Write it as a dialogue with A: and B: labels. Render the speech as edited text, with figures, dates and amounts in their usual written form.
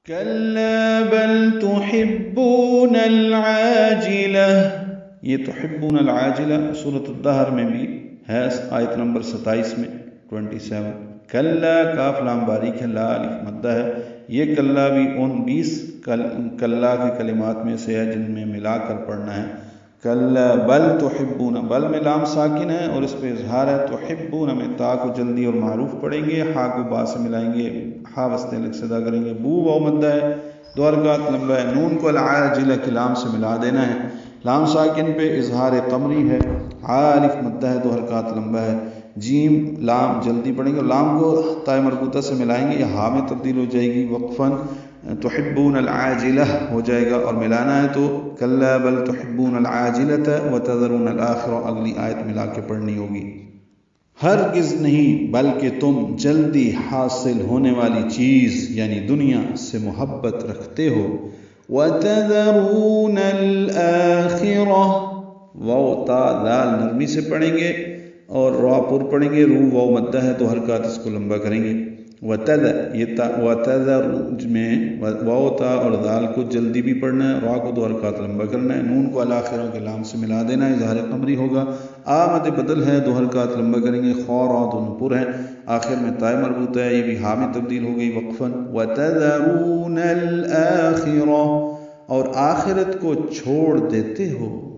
A: کلا بل تحبون العاجلہ، یہ تحبون العاجلہ سورۃ الدہر میں بھی ہے، آیت نمبر 27 میں 27۔ کلا کاف لام باریک ہے، لا الف مدہ ہے۔ یہ کلا بھی ان 20 کلا کے کلمات میں سے ہے جن میں ملا کر پڑھنا ہے۔ کلا بل تحبون، بل میں لام ساکن ہے اور اس پہ اظہار ہے، تحبون میں تا کو جلدی اور معروف پڑھیں گے، ہا کو با سے ملائیں گے، ہا وسط الگ صدا کریں گے، بو واو مدہ ہے، 2 حرکات لمبا ہے، نون کو العاجلہ کی لام سے ملا دینا ہے، لام ساکن پہ اظہار قمری ہے، الف مدہ ہے، 2 حرکات لمبا ہے، جیم لام جلدی پڑھیں گے، لام کو تائے مربوطہ سے ملائیں گے، یہ ہا میں تبدیل ہو جائے گی، وقفاً تحبون العاجلہ ہو جائے گا، اور ملانا ہے تو کلا بل تحبون العاجلۃ وتذرون الآخرہ، اگلی آیت ملا کے پڑھنی ہوگی۔ ہرگز نہیں بلکہ تم جلدی حاصل ہونے والی چیز یعنی دنیا سے محبت رکھتے ہو، وتذرون الآخرہ، واو تا دال نرمی سے پڑھیں گے اور را پر پڑھیں گے، رو واو مدہ ہے، 2 حرکات اس کو لمبا کریں گے، وتذر میں واو تا اور دال کو جلدی بھی پڑھنا ہے، را کو 2 حرکات لمبا کرنا ہے، نون کو الاخرہ کے لام سے ملا دینا ہے، اظہار قمری ہوگا، آمد بدل ہے، 2 حرکات لمبا کریں گے، خا را دونوں پر ہیں، آخر میں تائے مربوطہ ہے، یہ بھی ہا میں تبدیل ہو گئی وقفاً، وتذرون الآخرہ، اور آخرت کو چھوڑ دیتے ہو،